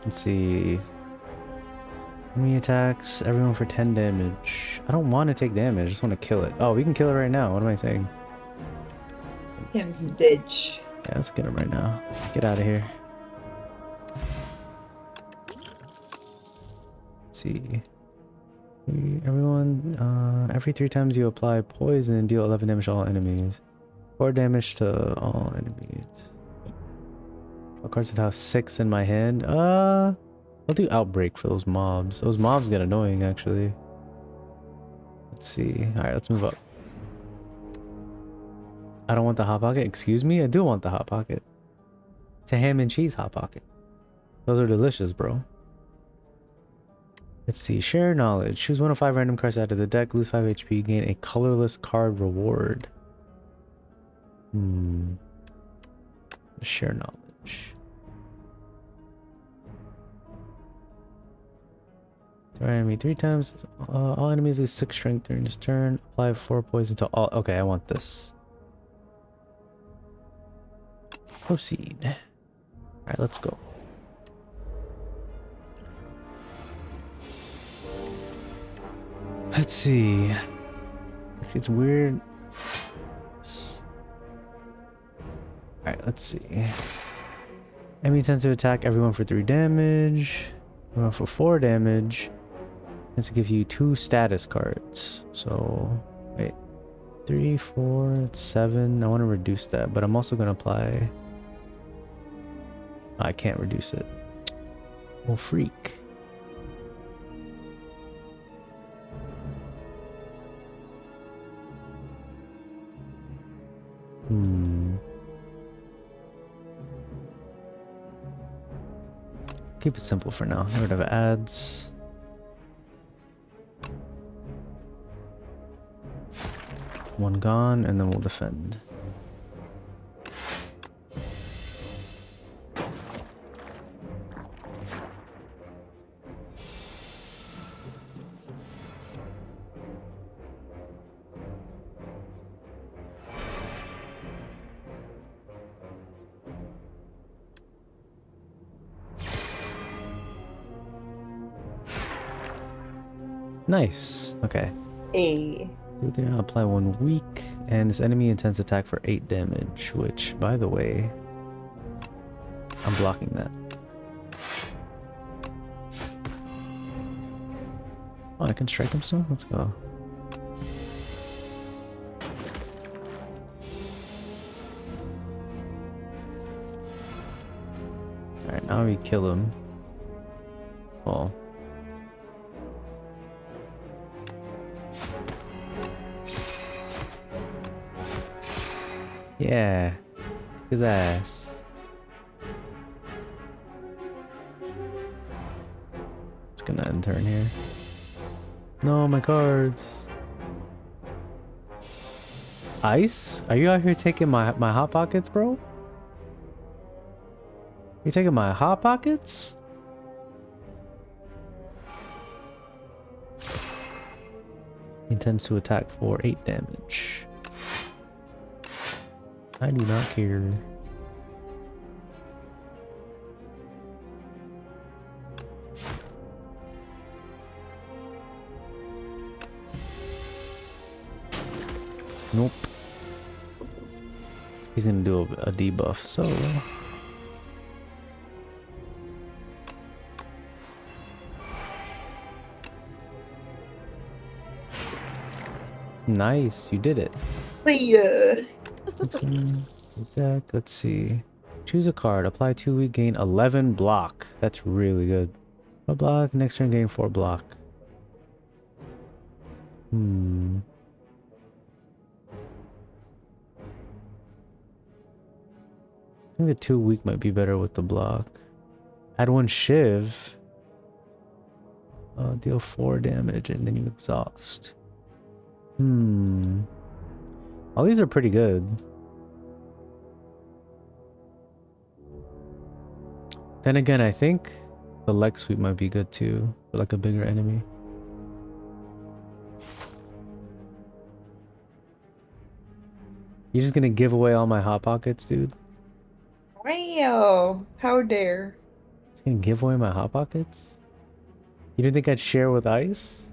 Let's see. Enemy attacks everyone for 10 damage. I don't want to take damage. I just want to kill it. Oh, we can kill it right now. What am I saying? Him's ditch. Yeah, let's get him right now. Get out of here. Let's see. Everyone, every 3 times you apply poison, deal 11 damage to all enemies. 4 damage to all enemies. Draw cards that have 6 in my hand. I'll do Outbreak for those mobs. Those mobs get annoying, actually. Let's see. Alright, let's move up. I don't want the Hot Pocket. Excuse me? I do want the Hot Pocket. It's a ham and cheese Hot Pocket. Those are delicious, bro. Let's see. Share knowledge. Choose 1 of 5 random cards out of the deck. Lose 5 HP. Gain a colorless card reward. Share knowledge. Throw enemy 3 times. All enemies lose 6 strength during this turn. Apply 4 poison to all. Okay, I want this. Proceed. Alright, let's go. Let's see. It's weird. Alright, let's see. Enemy tends to attack everyone for 3 damage. Everyone for 4 damage. Tends to give you 2 status cards. So, wait. 3, 4, that's 7. I want to reduce that, but I'm also going to apply... I can't reduce it. Well, freak. Keep it simple for now. Get rid of ads. One gone, and then we'll defend. Nice. Okay. A. They're gonna apply 1 weak, and this enemy intends attack for 8 damage, which, by the way, I'm blocking that. Oh, I can strike him still? Let's go. Alright, now we kill him. Well. Yeah. His ass. It's gonna end turn here. No, my cards. Ice? Are you out here taking my Hot Pockets, bro? You taking my Hot Pockets? He intends to attack for 8 damage. I do not care. Nope. He's gonna do a debuff, so... Nice, you did it. Yeah. Let's see. Choose a card. Apply 2 weak, gain 11 block. That's really good. A block. Next turn, gain 4 block. I think the 2 weak might be better with the block. Add 1 shiv. Deal 4 damage and then you exhaust. All these are pretty good. Then again, I think the leg sweep might be good too, for like a bigger enemy. You're just gonna give away all my Hot Pockets, dude? Wow. How dare. It's gonna give away my hot pockets? You didn't think I'd share with Ice?